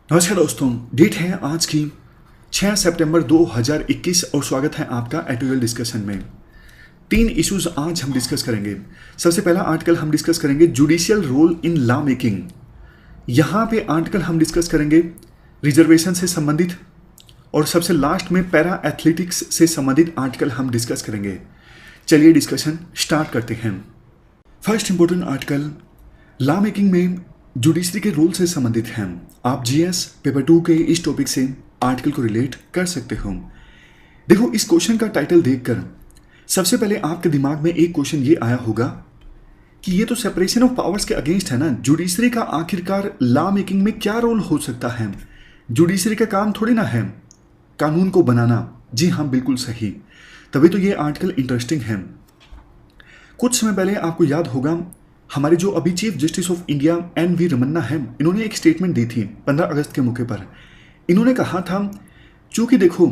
नमस्कार दोस्तों, डेट है आज की 6 सितंबर 2021 और स्वागत है आपका एटोरियल डिस्कशन में। 3 इश्यूज आज हम डिस्कस करेंगे। सबसे पहला आर्टिकल हम डिस्कस करेंगे judicial role in law making. यहाँ पे आर्टिकल हम डिस्कस करेंगे रिजर्वेशन से संबंधित, और सबसे लास्ट में पैरा एथलेटिक्स से संबंधित आर्टिकल हम डिस्कस करेंगे। चलिए डिस्कशन स्टार्ट करते हैं। First important article law making में जुडिशरी के रोल से संबंधित हैं। आप जीएस पेपर 2 के इस टॉपिक से आर्टिकल को रिलेट कर सकते हो। देखो, इस क्वेश्चन का टाइटल देखकर सबसे पहले आपके दिमाग में एक क्वेश्चन ये आया होगा कि ये तो सेपरेशन ऑफ पावर्स के अगेंस्ट है ना। जुडिशरी का आखिरकार लॉ मेकिंग में क्या रोल हो सकता है? जुडिशरी का काम थोड़ी ना है कानून को बनाना। जी हाँ, बिल्कुल सही। तभी तो ये आर्टिकल इंटरेस्टिंग है। कुछ समय पहले आपको याद होगा हमारे जो अभी chief justice of India NV. Ramana है, इन्होंने एक स्टेटमेंट दी थी 15 अगस्त के मौके पर। इन्होंने कहा था, चूंकि देखो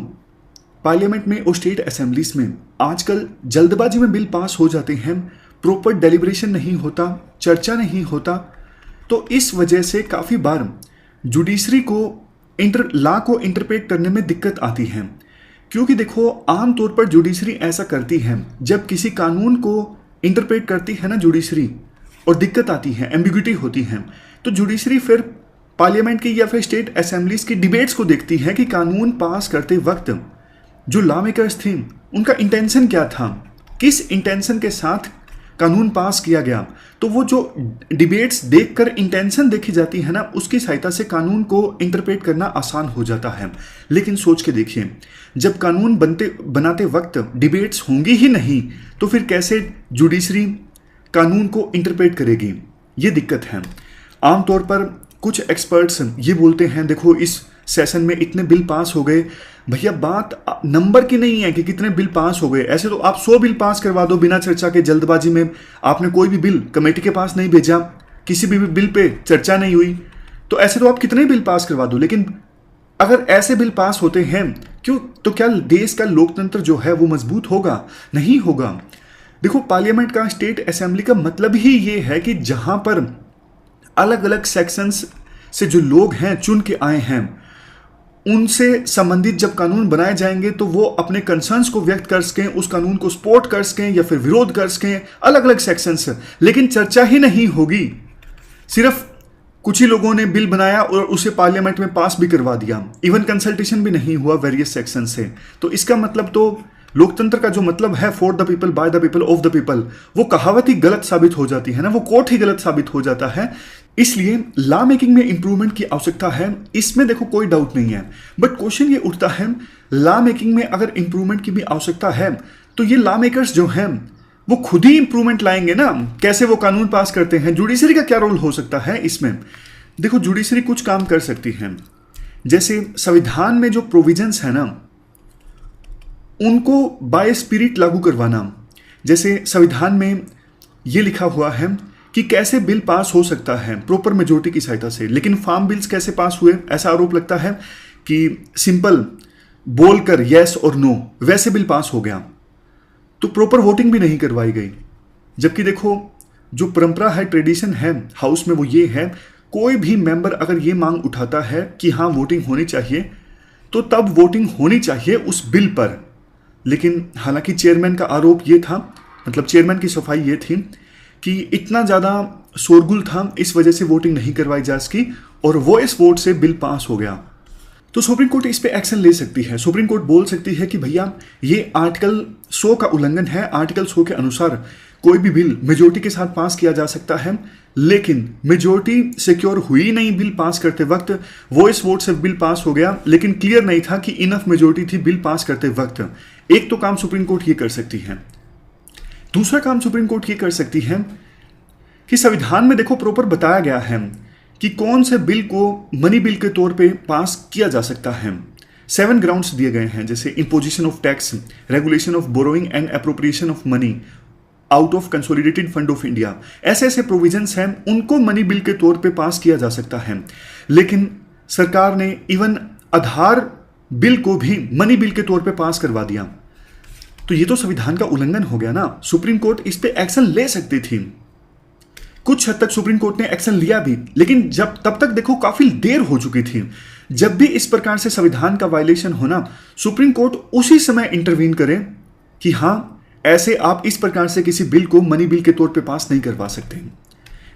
पार्लियामेंट में और स्टेट असेंबलीज में आजकल जल्दबाजी में बिल पास हो जाते हैं, प्रॉपर डेलिब्रेशन नहीं होता, चर्चा नहीं होता, तो इस वजह से काफ़ी बार जुडिशरी को लॉ को इंटरप्रेट करने में दिक्कत आती है। क्योंकि देखो आमतौर पर जुडिशरी ऐसा करती है, जब किसी कानून को इंटरप्रेट करती है ना जुडिशरी और दिक्कत आती है, एम्बिग्युइटी होती है, तो जुडिशरी फिर पार्लियामेंट की या फिर स्टेट असेंबलीज की डिबेट्स को देखती है कि कानून पास करते वक्त जो लॉ मेकर्स थे उनका इंटेंशन क्या था, किस इंटेंशन के साथ कानून पास किया गया। तो वो जो डिबेट्स देखकर इंटेंशन देखी जाती है ना, उसकी सहायता से कानून को इंटरप्रेट करना आसान हो जाता है। लेकिन सोच के देखिए, जब कानून बनाते वक्त डिबेट्स होंगी ही नहीं, तो फिर कैसे जुडिशरी कानून को इंटरप्रेट करेगी? ये दिक्कत है। आमतौर पर कुछ एक्सपर्ट्स ये बोलते हैं, देखो इस सेशन में इतने बिल पास हो गए। भैया बात नंबर की नहीं है कि कितने बिल पास हो गए। ऐसे तो आप 100 बिल पास करवा दो बिना चर्चा के, जल्दबाजी में आपने कोई भी बिल कमेटी के पास नहीं भेजा, किसी भी बिल पे चर्चा नहीं हुई, तो ऐसे तो आप कितने बिल पास करवा दो। लेकिन अगर ऐसे बिल पास होते हैं क्यों, तो क्या देश का लोकतंत्र जो है वो मजबूत होगा? नहीं होगा। देखो, पार्लियामेंट का, स्टेट असेंबली का मतलब ही ये है कि जहां पर अलग अलग सेक्शंस से जो लोग हैं चुन के आए हैं, उनसे संबंधित जब कानून बनाए जाएंगे तो वो अपने कंसर्न्स को व्यक्त कर सकें, उस कानून को सपोर्ट कर सकें या फिर विरोध कर सकें, अलग अलग सेक्शन से। लेकिन चर्चा ही नहीं होगी, सिर्फ कुछ ही लोगों ने बिल बनाया और उसे पार्लियामेंट में पास भी करवा दिया, इवन कंसल्टेशन भी नहीं हुआ वेरियस सेक्शन से। तो इसका मतलब तो लोकतंत्र का जो मतलब है for the people, by the people, of the people, वो कहावत ही गलत साबित हो जाती है ना, वो कोट ही गलत साबित हो जाता है। इसलिए लॉ मेकिंग में इंप्रूवमेंट की आवश्यकता है, इसमें देखो कोई डाउट नहीं है। बट क्वेश्चन ये उठता है, लॉ मेकिंग में अगर इंप्रूवमेंट की भी आवश्यकता है तो ये लॉ मेकर्स जो हैं वो खुद ही इंप्रूवमेंट लाएंगे ना, कैसे वो कानून पास करते हैं? जुडिशरी का क्या रोल हो सकता है इसमें? देखो, जुडिशरी कुछ काम कर सकती है, जैसे संविधान में जो प्रोविजंस है ना उनको बाय स्पिरिट लागू करवाना। जैसे संविधान में ये लिखा हुआ है कि कैसे बिल पास हो सकता है प्रॉपर मेजोरिटी की सहायता से, लेकिन फार्म बिल्स कैसे पास हुए? ऐसा आरोप लगता है कि सिंपल बोलकर यस और नो वैसे बिल पास हो गया, तो प्रॉपर वोटिंग भी नहीं करवाई गई। जबकि देखो जो परंपरा है, ट्रेडिशन है हाउस में, वो ये है, कोई भी मेंबर अगर ये मांग उठाता है कि हाँ वोटिंग होनी चाहिए, तो तब वोटिंग होनी चाहिए उस बिल पर। लेकिन हालांकि चेयरमैन का आरोप ये था, मतलब चेयरमैन की सफाई ये थी कि इतना ज़्यादा शोरगुल था, इस वजह से वोटिंग नहीं करवाई जा सकी और वॉइस वोट से बिल पास हो गया। तो सुप्रीम कोर्ट इस पे एक्शन ले सकती है। सुप्रीम कोर्ट बोल सकती है कि भैया ये आर्टिकल 100 का उल्लंघन है। आर्टिकल 100 के अनुसार कोई भी बिल मेजोरिटी के साथ पास किया जा सकता है, लेकिन मेजोरिटी सिक्योर हुई नहीं बिल पास करते वक्त, वॉइस वोट से बिल पास हो गया, लेकिन क्लियर नहीं था कि इनफ मेजोरिटी थी बिल पास करते वक्त। एक तो काम सुप्रीम कोर्ट ये कर सकती है। दूसरा काम सुप्रीम कोर्ट ये कर सकती है कि संविधान में देखो प्रॉपर बताया गया है कि कौन से बिल को मनी बिल के तौर पे पास किया जा सकता है। 7 ग्राउंड्स दिए गए हैं, जैसे imposition of tax, regulation of borrowing and appropriation of money out of consolidated fund of India. ऐसे ऐसे प्रोविजंस हैं, उनको मनी बिल के तौर पे पास किया जा सकता है। लेकिन सरकार ने इवन आधार बिल को भी मनी बिल के तौर पे पास करवा दिया, तो ये तो संविधान का उल्लंघन हो गया ना। सुप्रीम कोर्ट इस पे एक्शन ले सकती थी। कुछ हद तक सुप्रीम कोर्ट ने एक्शन लिया भी, लेकिन जब तब तक देखो काफी देर हो चुकी थी। जब भी इस प्रकार से संविधान का वायलेशन होना, सुप्रीम कोर्ट उसी समय इंटरवीन करे कि हाँ, ऐसे आप इस प्रकार से किसी बिल को मनी बिल के तौर पे पास नहीं करवा सकते।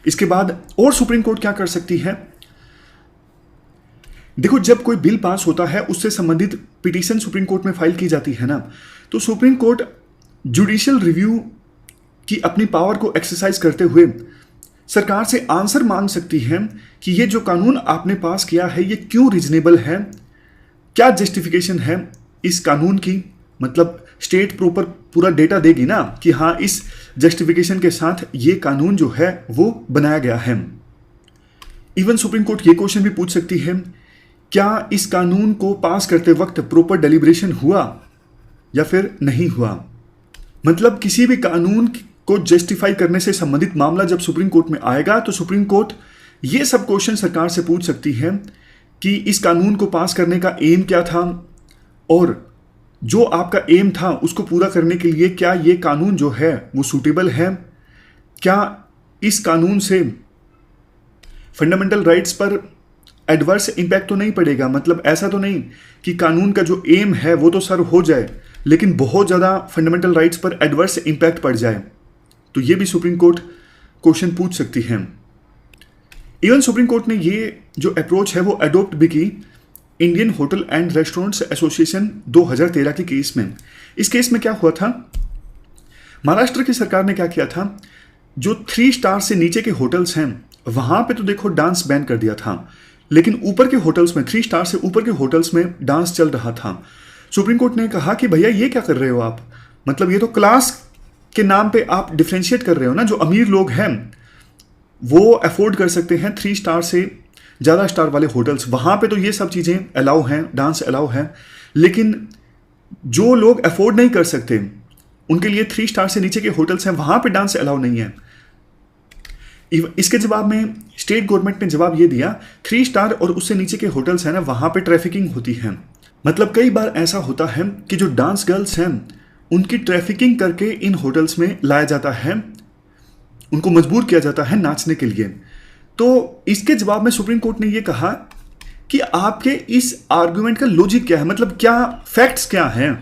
इसके बाद और सुप्रीम कोर्ट क्या कर सकती है? देखो, जब कोई बिल पास होता है उससे संबंधित पिटीशन सुप्रीम कोर्ट में फाइल की जाती है ना, तो सुप्रीम कोर्ट जुडिशियल रिव्यू की अपनी पावर को एक्सरसाइज करते हुए सरकार से आंसर मांग सकती है कि ये जो कानून आपने पास किया है ये क्यों रीजनेबल है, क्या जस्टिफिकेशन है इस कानून की। मतलब स्टेट प्रॉपर पूरा डेटा देगी ना कि हाँ, इस जस्टिफिकेशन के साथ ये कानून जो है वो बनाया गया है। इवन सुप्रीम कोर्ट ये क्वेश्चन भी पूछ सकती है, क्या इस कानून को पास करते वक्त प्रॉपर डेलिब्रेशन हुआ या फिर नहीं हुआ। मतलब किसी भी कानून को जस्टिफाई करने से संबंधित मामला जब सुप्रीम कोर्ट में आएगा तो सुप्रीम कोर्ट ये सब क्वेश्चन सरकार से पूछ सकती है कि इस कानून को पास करने का एम क्या था, और जो आपका एम था उसको पूरा करने के लिए क्या ये कानून जो है वो सूटेबल है, क्या इस कानून से फंडामेंटल राइट्स पर एडवर्स इंपैक्ट तो नहीं पड़ेगा। मतलब ऐसा तो नहीं कि कानून का जो एम है वो तो सर्व हो जाए लेकिन बहुत ज़्यादा फंडामेंटल राइट्स पर एडवर्स इंपैक्ट पड़ जाए। तो ये भी सुप्रीम कोर्ट क्वेश्चन पूछ सकती है। इवन सुप्रीम कोर्ट ने ये जो अप्रोच है वो अडोप्ट भी की Indian hotel and restaurants association 2013 के केस में। इस केस में क्या हुआ था, महाराष्ट्र की सरकार ने क्या किया था, जो 3 स्टार से नीचे के होटल्स हैं वहां पे तो देखो डांस बैन कर दिया था, लेकिन ऊपर के होटल्स में 3 स्टार से ऊपर के होटल्स में डांस चल रहा था। सुप्रीम कोर्ट ने कहा कि भैया ये क्या कर रहे हो आप, मतलब ये तो क्लास के नाम पे आप डिफ्रेंशिएट कर रहे हो ना। जो अमीर लोग हैं वो अफोर्ड कर सकते हैं 3 स्टार से ज़्यादा स्टार वाले होटल्स, वहाँ पे तो ये सब चीज़ें अलाउ हैं, डांस अलाउ है, लेकिन जो लोग अफोर्ड नहीं कर सकते उनके लिए 3 स्टार से नीचे के होटल्स हैं वहाँ पे डांस अलाउ नहीं है। इसके जवाब में स्टेट गवर्नमेंट ने जवाब ये दिया, 3 स्टार और उससे नीचे के होटल्स हैं ना वहाँ पे ट्रैफिकिंग होती है। मतलब कई बार ऐसा होता है कि जो डांस गर्ल्स हैं उनकी ट्रैफिकिंग करके इन होटल्स में लाया जाता है, उनको मजबूर किया जाता है नाचने के लिए। तो इसके जवाब में सुप्रीम कोर्ट ने ये कहा कि आपके इस आर्गुमेंट का लॉजिक क्या है, मतलब क्या फैक्ट्स क्या हैं,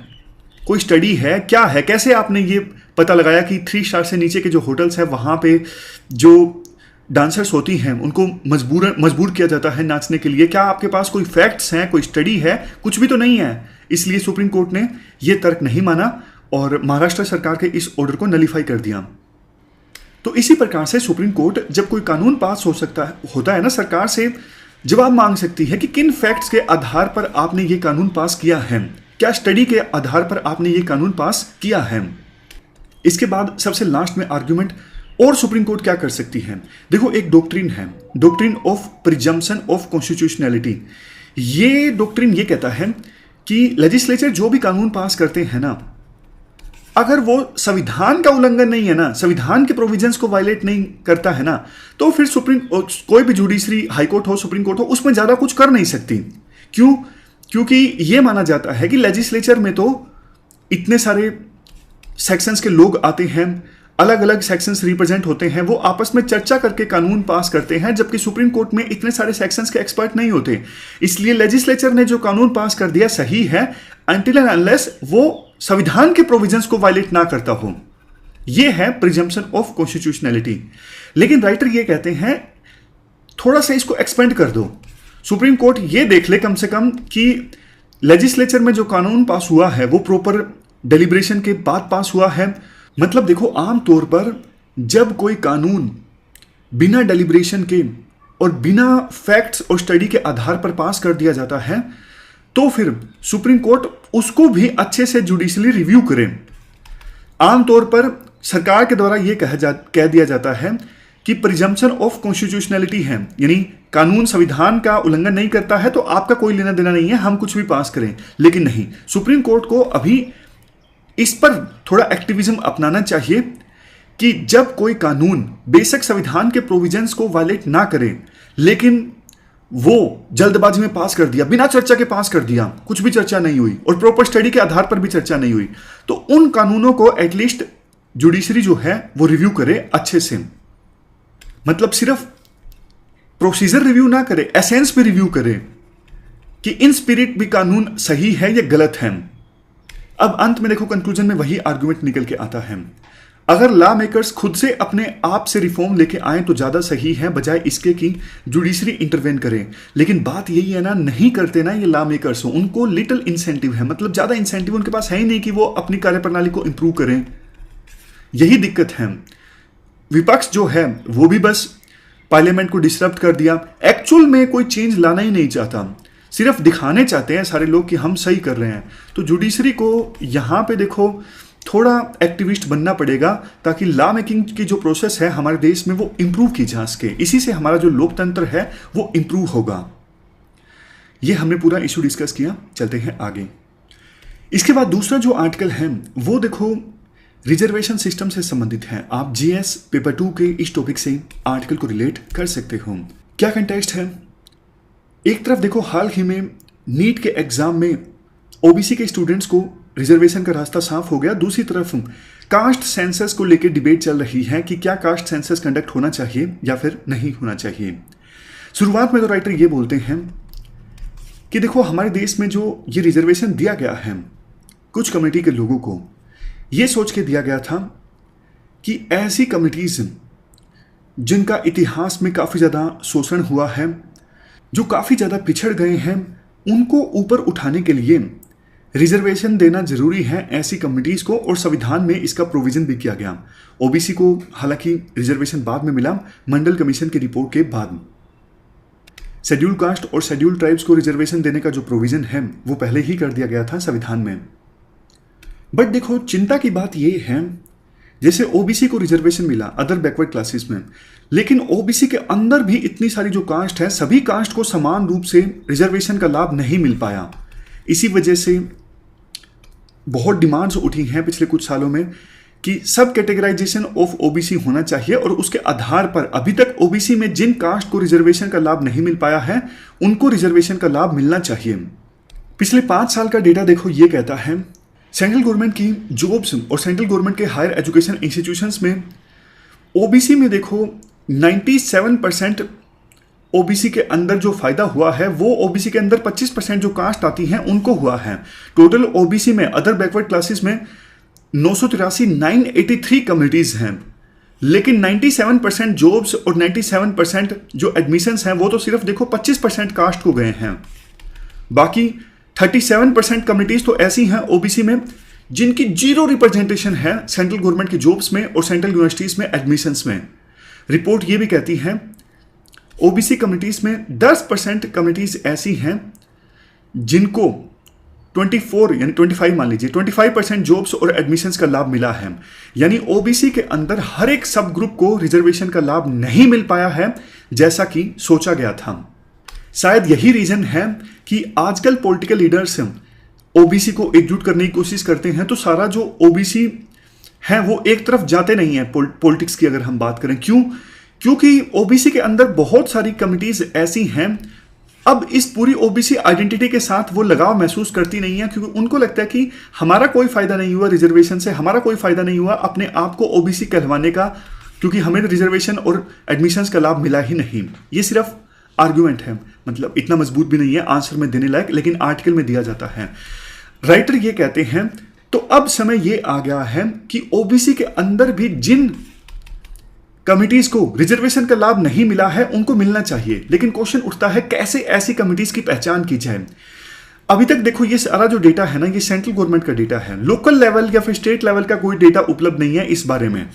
कोई स्टडी है, क्या है, कैसे आपने ये पता लगाया कि 3 स्टार से नीचे के जो होटल्स हैं वहाँ पे जो डांसर्स होती हैं उनको मजबूर किया जाता है नाचने के लिए। क्या आपके पास कोई फैक्ट्स हैं, कोई स्टडी है? कुछ भी तो नहीं है। इसलिए सुप्रीम कोर्ट ने यह तर्क नहीं माना और महाराष्ट्र सरकार के इस ऑर्डर को नलीफाई कर दिया। तो इसी प्रकार से सुप्रीम कोर्ट जब कोई कानून पास होता है ना, सरकार से जवाब मांग सकती है कि किन फैक्ट्स के आधार पर आपने ये कानून पास किया है, क्या स्टडी के आधार पर आपने ये कानून पास किया है। इसके बाद सबसे लास्ट में आर्ग्यूमेंट और सुप्रीम कोर्ट क्या कर सकती है। देखो, एक डॉक्ट्रिन है, doctrine of presumption of constitutionality. ये डॉक्ट्रिन ये कहता है कि लेजिस्लेचर जो भी कानून पास करते हैं ना, अगर वो संविधान का उल्लंघन नहीं है ना, संविधान के प्रोविजंस को वायलेट नहीं करता है ना, तो फिर कोई भी जुडिशरी, हाईकोर्ट हो, सुप्रीम कोर्ट हो, उसमें ज्यादा कुछ कर नहीं सकती। क्यों? क्योंकि ये माना जाता है कि लेजिस्लेचर में तो इतने सारे सेक्शंस के लोग आते हैं, अलग अलग सेक्शंस रिप्रेजेंट होते हैं, वो आपस में चर्चा करके कानून पास करते हैं, जबकि सुप्रीम कोर्ट में इतने सारे सेक्शंस के एक्सपर्ट नहीं होते। इसलिए लेजिस्लेचर ने जो कानून पास कर दिया सही है, अनटिल एंड अनलेस वो संविधान के प्रोविजंस को वायलेट ना करता हो। यह है प्रिजम्पशन ऑफ कॉन्स्टिट्यूशनैलिटी। लेकिन राइटर ये कहते हैं थोड़ा सा इसको एक्सपेंड कर दो। सुप्रीम कोर्ट ये देख ले कम से कम कि लेजिस्लेचर में जो कानून पास हुआ है वो प्रॉपर डेलिब्रेशन के बाद पास हुआ है। मतलब देखो, आमतौर पर जब कोई कानून बिना डेलिब्रेशन के और बिना फैक्ट्स और स्टडी के आधार पर पास कर दिया जाता है तो फिर सुप्रीम कोर्ट उसको भी अच्छे से जुडिशली रिव्यू करे। आमतौर पर सरकार के द्वारा यह कह दिया जाता है कि प्रिजम्पशन ऑफ कॉन्स्टिट्यूशनैलिटी है, यानी कानून संविधान का उल्लंघन नहीं करता है तो आपका कोई लेना देना नहीं है, हम कुछ भी पास करें। लेकिन नहीं, सुप्रीम कोर्ट को अभी इस पर थोड़ा एक्टिविज्म अपनाना चाहिए कि जब कोई कानून बेशक संविधान के प्रोविजंस को वायलेट ना करे, लेकिन वो जल्दबाजी में पास कर दिया, बिना चर्चा के पास कर दिया, कुछ भी चर्चा नहीं हुई और प्रॉपर स्टडी के आधार पर भी चर्चा नहीं हुई, तो उन कानूनों को एटलीस्ट जुडिशरी जो है वो रिव्यू करे अच्छे से। मतलब सिर्फ प्रोसीजर रिव्यू ना करे, एसेंस पे रिव्यू करे कि इन स्पिरिट भी कानून सही है या गलत है। अब अंत में देखो कंक्लूजन में वही आर्गुमेंट निकल के आता है, अगर लॉ मेकर्स खुद से अपने आप से रिफॉर्म लेके आए तो ज्यादा सही है बजाय इसके कि जुडिशरी इंटरवेन करे। लेकिन बात यही है ना, नहीं करते ना ये लॉ मेकर्स, उनको लिटिल इंसेंटिव है, मतलब ज्यादा इंसेंटिव उनके पास है ही नहीं कि वो अपनी कार्यप्रणाली को इंप्रूव करें। यही दिक्कत है। विपक्ष जो है वो भी बस पार्लियामेंट को डिसरप्ट कर दिया, एक्चुअल में कोई चेंज लाना ही नहीं चाहता, सिर्फ दिखाने चाहते हैं सारे लोग कि हम सही कर रहे हैं। तो जुडिशरी को यहां पे देखो थोड़ा एक्टिविस्ट बनना पड़ेगा ताकि लॉ मेकिंग की जो प्रोसेस है हमारे देश में वो इंप्रूव की जा सके। इसी से हमारा जो लोकतंत्र है वो इंप्रूव होगा। ये हमने पूरा इशू डिस्कस किया, चलते हैं आगे। इसके बाद दूसरा जो आर्टिकल है वो देखो रिजर्वेशन सिस्टम से संबंधित है। आप जीएस पेपर 2 के इस टॉपिक से आर्टिकल को रिलेट कर सकते हो। क्या कंटेक्स्ट है, एक तरफ देखो हाल ही में नीट के एग्जाम में ओबीसी के स्टूडेंट्स को रिजर्वेशन का रास्ता साफ हो गया, दूसरी तरफ कास्ट सेंसस को लेकर डिबेट चल रही है कि क्या कास्ट सेंसस कंडक्ट होना चाहिए या फिर नहीं होना चाहिए। शुरुआत में तो राइटर ये बोलते हैं कि देखो हमारे देश में जो ये रिजर्वेशन दिया गया है कुछ कम्युनिटी के लोगों को, ये सोच के दिया गया था कि ऐसी कम्युनिटीज जिनका इतिहास में काफ़ी ज़्यादा शोषण हुआ है, जो काफ़ी ज़्यादा पिछड़ गए हैं, उनको ऊपर उठाने के लिए रिजर्वेशन देना जरूरी है ऐसी कम्युनिटीज़ को, और संविधान में इसका प्रोविजन भी किया गया। ओबीसी को हालांकि रिजर्वेशन बाद में मिला, मंडल कमीशन की रिपोर्ट के बाद। शेड्यूल कास्ट और शेड्यूल ट्राइब्स को रिजर्वेशन देने का जो प्रोविजन है वो पहले ही कर दिया गया था संविधान में। बट देखो चिंता की बात ये है, जैसे ओबीसी को रिजर्वेशन मिला अदर बैकवर्ड क्लासेस में, लेकिन ओबीसी के अंदर भी इतनी सारी जो कास्ट है, सभी कास्ट को समान रूप से रिजर्वेशन का लाभ नहीं मिल पाया। इसी वजह से बहुत डिमांड्स उठी हैं पिछले कुछ सालों में कि सब कैटेगराइजेशन ऑफ ओबीसी होना चाहिए, और उसके आधार पर अभी तक ओबीसी में जिन कास्ट को रिजर्वेशन का लाभ नहीं मिल पाया है उनको रिजर्वेशन का लाभ मिलना चाहिए। पिछले 5 साल का डेटा देखो ये कहता है सेंट्रल गवर्नमेंट की जॉब्स और सेंट्रल गवर्नमेंट के हायर एजुकेशन इंस्टीट्यूशंस में ओबीसी में देखो 97% ओबीसी के अंदर जो फायदा हुआ है वो ओबीसी के अंदर 25% जो कास्ट आती हैं उनको हुआ है। टोटल ओबीसी में अदर बैकवर्ड क्लासेस में 983 कम्युनिटीज हैं, लेकिन 97% जॉब्स और 97% जो एडमिशंस हैं वो तो सिर्फ देखो 25% कास्ट को गए हैं। बाकी 37% कम्युनिटीज तो ऐसी हैं ओबीसी में जिनकी जीरो रिप्रेजेंटेशन है सेंट्रल गवर्नमेंट की जॉब्स में और सेंट्रल यूनिवर्सिटीज में एडमिशंस में। रिपोर्ट ये भी कहती है ओबीसी कम्युनिटीज में 10% कम्युनिटीज ऐसी हैं जिनको 24 यानी 25 मान लीजिए 25% जॉब्स और एडमिशंस का लाभ मिला है। यानी ओबीसी के अंदर हर एक सब ग्रुप को रिजर्वेशन का लाभ नहीं मिल पाया है जैसा कि सोचा गया था। शायद यही रीजन है कि आजकल पॉलिटिकल लीडर्स ओबीसी को एकजुट करने की कोशिश करते हैं, तो सारा जो ओबीसी है वो एक तरफ जाते नहीं है। पॉलिटिक्स की अगर हम बात करें, क्योंकि ओबीसी के अंदर बहुत सारी कमिटीज ऐसी हैं, अब इस पूरी ओबीसी आइडेंटिटी के साथ वो लगाव महसूस करती नहीं है, क्योंकि उनको लगता है कि हमारा कोई फायदा नहीं हुआ रिजर्वेशन से, हमारा कोई फायदा नहीं हुआ अपने आप को ओबीसी कहलवाने का, क्योंकि हमें रिजर्वेशन और एडमिशंस का लाभ मिला ही नहीं। ये सिर्फ आर्ग्यूमेंट है, मतलब इतना मजबूत भी नहीं है आंसर में देने लायक, लेकिन आर्टिकल में दिया जाता है। राइटर ये कहते हैं तो अब समय ये आ गया है कि ओबीसी के अंदर भी जिन कमिटीज को रिजर्वेशन का लाभ नहीं मिला है उनको मिलना चाहिए, लेकिन क्वेश्चन उठता है कैसे ऐसी कमिटीज की पहचान की जाए। अभी तक देखो ये सारा जो डेटा है ना, ये सेंट्रल गवर्नमेंट का डेटा है, लोकल लेवल या फिर स्टेट लेवल का कोई डेटा उपलब्ध नहीं है इस बारे में।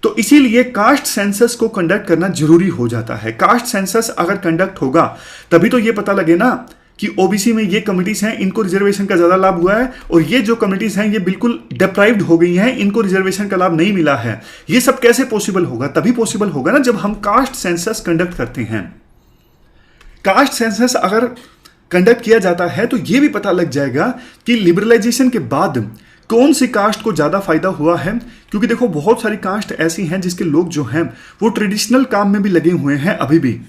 तो इसीलिए कास्ट सेंसस को कंडक्ट करना जरूरी हो जाता है। कास्ट सेंसस अगर कंडक्ट होगा तभी तो ये पता लगे ना कि ओबीसी में ये कमिटीज हैं इनको रिजर्वेशन का ज्यादा लाभ हुआ है, और ये जो कमिटीज हैं ये बिल्कुल डिप्राइव्ड हो गई हैं, इनको रिजर्वेशन का लाभ नहीं मिला है। ये सब कैसे पॉसिबल होगा? तभी पॉसिबल होगा ना जब हम कास्ट सेंसस कंडक्ट करते हैं। कास्ट सेंसस अगर कंडक्ट किया जाता है तो ये भी पता लग जाएगा कि लिबरलाइजेशन के बाद कौन सी कास्ट को ज्यादा फायदा हुआ है, क्योंकि देखो बहुत सारी कास्ट ऐसी हैं जिसके लोग जो हैं वो ट्रेडिशनल काम में भी लगे हुए हैं अभी भी।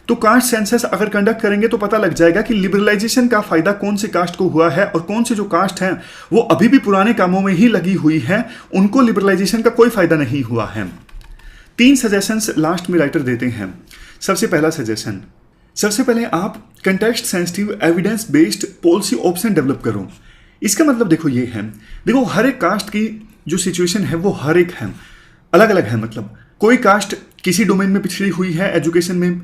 तो कास्ट सेंसस अगर कंडक्ट करेंगे तो पता लग जाएगा कि लिबरलाइजेशन का फायदा कौन से कास्ट को हुआ है, और कौन से जो कास्ट हैं वो अभी भी पुराने कामों में ही लगी हुई है, उनको लिबरलाइजेशन का कोई फायदा नहीं हुआ है। 3 सजेशंस लास्ट में राइटर देते हैं। सबसे पहला सजेशन, सबसे पहले आप context sensitive evidence based policy option develop करो। इसका मतलब देखो ये है, देखो हर एक कास्ट की जो सिचुएशन है वो हर एक है, अलग अलग है। मतलब कोई कास्ट किसी डोमेन में पिछड़ी हुई है एजुकेशन में,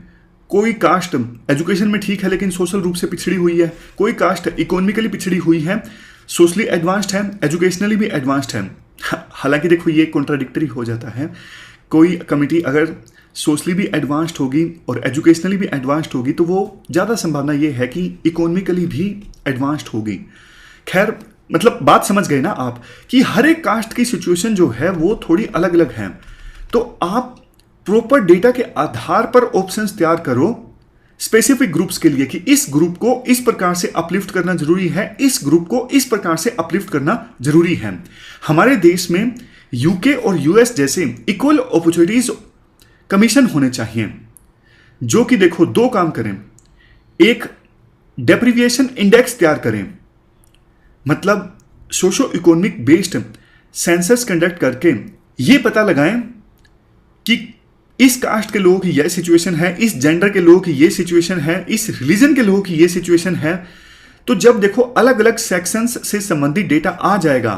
कोई कास्ट एजुकेशन में ठीक है लेकिन सोशल रूप से पिछड़ी हुई है, कोई कास्ट इकोनॉमिकली पिछड़ी हुई है, सोशली एडवांस्ड है, एजुकेशनली भी एडवांस्ड है। हालांकि देखो ये कॉन्ट्राडिक्टरी हो जाता है, कोई कमिटी अगर सोशली भी एडवांस्ड होगी और एजुकेशनली भी एडवांस्ड होगी तो वो ज़्यादा संभावना ये है कि इकोनॉमिकली भी एडवांस्ड होगी। खैर मतलब बात समझ गए ना आप कि हर एक कास्ट की सिचुएशन जो है वो थोड़ी अलग अलग है। तो आप प्रॉपर डेटा के आधार पर ऑप्शंस तैयार करो स्पेसिफिक ग्रुप्स के लिए कि इस ग्रुप को इस प्रकार से अपलिफ्ट करना जरूरी है, इस ग्रुप को इस प्रकार से अपलिफ्ट करना जरूरी है। हमारे देश में यूके और यूएस जैसे इक्वल अपॉर्चुनिटीज कमीशन होने चाहिए जो कि देखो 2 काम करें। एक डेप्रिविएशन इंडेक्स तैयार करें, मतलब socio economic based census conduct करके ये पता लगाएं कि इस कास्ट के लोगों की यह सिचुएशन है, इस जेंडर के लोगों की ये सिचुएशन है, इस रिलीजन के लोगों की ये सिचुएशन है। तो जब देखो अलग अलग सेक्शंस से संबंधित डेटा आ जाएगा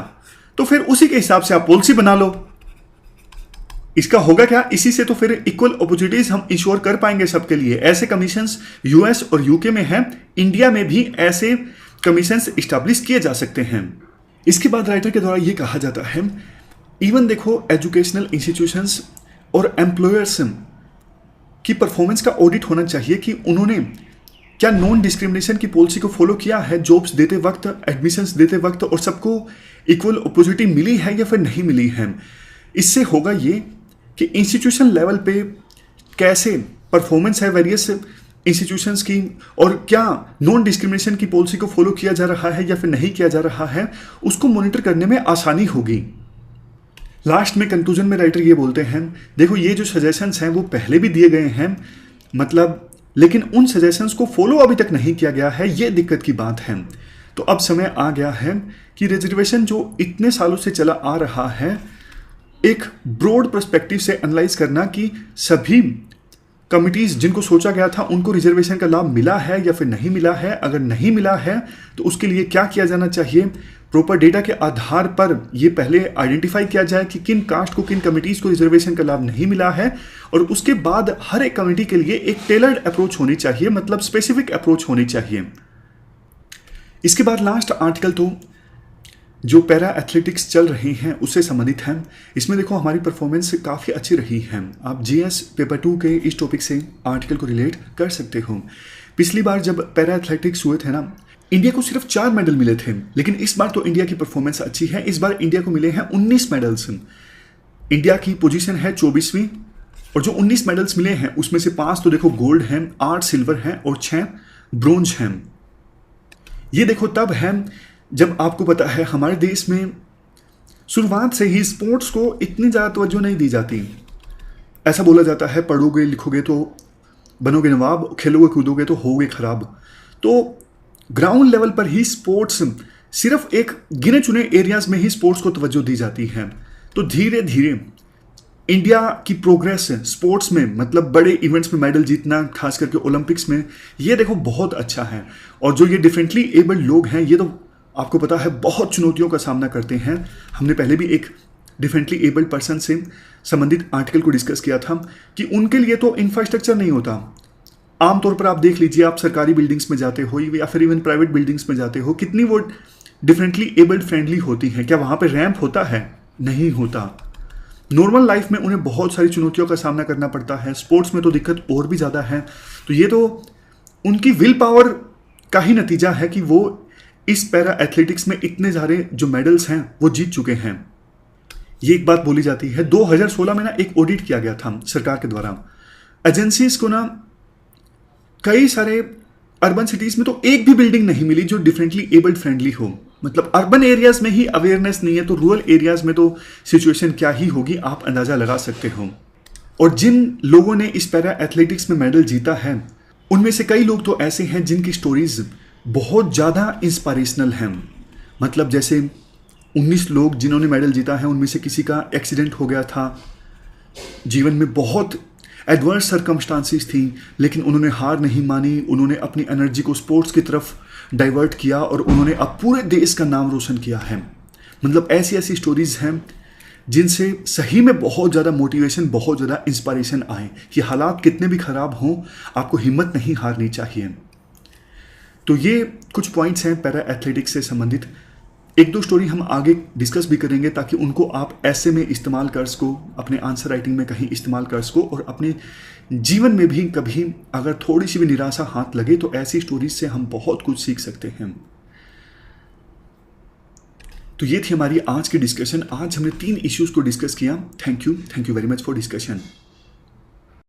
तो फिर उसी के हिसाब से आप पॉलिसी बना लो। इसका होगा क्या, इसी से तो फिर इक्वल अपॉर्चुनिटीज हम इंश्योर कर पाएंगे सबके लिए। ऐसे कमीशंस यूएस और यूके में हैं, इंडिया में भी ऐसे कमीशंस इस्टेब्लिश किए जा सकते हैं। इसके बाद राइटर के द्वारा ये कहा जाता है, इवन देखो एजुकेशनल इंस्टीट्यूशंस और एम्प्लॉयर्स की परफॉर्मेंस का ऑडिट होना चाहिए कि उन्होंने क्या नॉन डिस्क्रिमिनेशन की पॉलिसी को फॉलो किया है जॉब्स देते वक्त, एडमिशंस देते वक्त, और सबको इक्वल अपॉर्चुनिटी मिली है या फिर नहीं मिली है। इससे होगा ये कि इंस्टीट्यूशन लेवल पे कैसे परफॉर्मेंस है वेरियस इंस्टीट्यूशंस की, और क्या नॉन डिस्क्रिमिनेशन की पॉलिसी को फॉलो किया जा रहा है या फिर नहीं किया जा रहा है, उसको मॉनिटर करने में आसानी होगी। लास्ट में कंक्लूजन में राइटर ये बोलते हैं, देखो ये जो सजेशंस हैं वो पहले भी दिए गए हैं, मतलब लेकिन उन सजेशंस को फॉलो अभी तक नहीं किया गया है, ये दिक्कत की बात है। तो अब समय आ गया है कि रिजर्वेशन जो इतने सालों से चला आ रहा है एक ब्रॉड पर्सपेक्टिव से एनालाइज करना कि सभी कमिटीज जिनको सोचा गया था उनको रिजर्वेशन का लाभ मिला है या फिर नहीं मिला है। अगर नहीं मिला है तो उसके लिए क्या किया जाना चाहिए, प्रॉपर डेटा के आधार पर ये पहले आइडेंटिफाई किया जाए कि किन कास्ट को, किन कमिटीज को रिजर्वेशन का लाभ नहीं मिला है, और उसके बाद हर एक कमिटी के लिए एक टेलर्ड अप्रोच होनी चाहिए, मतलब स्पेसिफिक अप्रोच होनी चाहिए। इसके बाद लास्ट आर्टिकल तो जो पैरा एथलेटिक्स चल रही हैं उससे संबंधित है। इसमें देखो हमारी परफॉर्मेंस काफ़ी अच्छी रही है। आप जीएस पेपर 2 के इस टॉपिक से आर्टिकल को रिलेट कर सकते हो। पिछली बार जब पैरा एथलेटिक्स हुए थे ना, इंडिया को सिर्फ 4 मेडल मिले थे, लेकिन इस बार तो इंडिया की परफॉर्मेंस अच्छी है। इस बार इंडिया को मिले हैं 19 मेडल्स। इंडिया की पोजीशन है 24वीं, और जो 19 मेडल्स मिले हैं उसमें से 5 तो देखो गोल्ड हैं, 8 सिल्वर हैं और 6 ब्रोंज हैं। ये देखो तब है जब आपको पता है हमारे देश में शुरुआत से ही स्पोर्ट्स को इतनी ज़्यादा तवज्जो नहीं दी जाती। ऐसा बोला जाता है पढ़ोगे लिखोगे तो बनोगे नवाब, खेलोगे कूदोगे तो होगे खराब। तो ग्राउंड लेवल पर ही स्पोर्ट्स सिर्फ एक गिने चुने एरियाज में ही स्पोर्ट्स को तवज्जो दी जाती है। तो धीरे धीरे इंडिया की प्रोग्रेस स्पोर्ट्स में, मतलब बड़े इवेंट्स में मेडल जीतना, खास करके ओलंपिक्स में, ये देखो बहुत अच्छा है। और जो ये डिफरेंटली एबल्ड लोग हैं ये तो आपको पता है बहुत चुनौतियों का सामना करते हैं। हमने पहले भी एक डिफरेंटली एबल्ड पर्सन से संबंधित आर्टिकल को डिस्कस किया था कि उनके लिए तो इंफ्रास्ट्रक्चर नहीं होता। आमतौर पर आप देख लीजिए, आप सरकारी बिल्डिंग्स में जाते हो या फिर इवन प्राइवेट बिल्डिंग्स में जाते हो, कितनी वो डिफरेंटली एबल्ड फ्रेंडली होती हैं। क्या वहाँ पर रैंप होता है? नहीं होता। नॉर्मल लाइफ में उन्हें बहुत सारी चुनौतियों का सामना करना पड़ता है। स्पोर्ट्स में तो दिक्कत और भी ज़्यादा है। तो ये तो उनकी विल पावर का ही नतीजा है कि वो इस पैरा एथलेटिक्स में इतने सारे जो मेडल्स हैं वो जीत चुके हैं। ये एक बात बोली जाती है। 2016 में ना एक ऑडिट किया गया था सरकार के द्वारा एजेंसीज को ना, कई सारे अर्बन सिटीज में तो एक भी बिल्डिंग नहीं मिली जो डिफरेंटली एबल्ड फ्रेंडली हो। मतलब अर्बन एरियाज में ही अवेयरनेस नहीं है तो रूरल एरियाज में तो सिचुएशन क्या ही होगी, आप अंदाजा लगा सकते हो। और जिन लोगों ने इस पैरा एथलेटिक्स में मेडल जीता है उनमें से कई लोग तो ऐसे हैं जिनकी स्टोरीज बहुत ज़्यादा इंस्पायरेशनल हैं। मतलब जैसे 19 लोग जिन्होंने मेडल जीता है उनमें से किसी का एक्सीडेंट हो गया था, जीवन में बहुत एडवर्स सर्कमस्टांसिस थी, लेकिन उन्होंने हार नहीं मानी। उन्होंने अपनी एनर्जी को स्पोर्ट्स की तरफ डाइवर्ट किया और उन्होंने अब पूरे देश का नाम रोशन किया है। मतलब ऐसी ऐसी स्टोरीज हैं जिनसे सही में बहुत ज़्यादा मोटिवेशन, बहुत ज़्यादा इंस्पायरेशन आए कि हालात कितने भी खराब हों, आपको हिम्मत नहीं हारनी चाहिए। तो ये कुछ पॉइंट्स हैं पैरा एथलेटिक्स से संबंधित। एक दो स्टोरी हम आगे डिस्कस भी करेंगे ताकि उनको आप ऐसे में इस्तेमाल कर सको, अपने आंसर राइटिंग में कहीं इस्तेमाल कर सको, और अपने जीवन में भी कभी अगर थोड़ी सी भी निराशा हाथ लगे तो ऐसी स्टोरीज से हम बहुत कुछ सीख सकते हैं। तो ये थी हमारी आज की डिस्कशन। आज हमने 3 इश्यूज को डिस्कस किया। Thank you very much for discussion.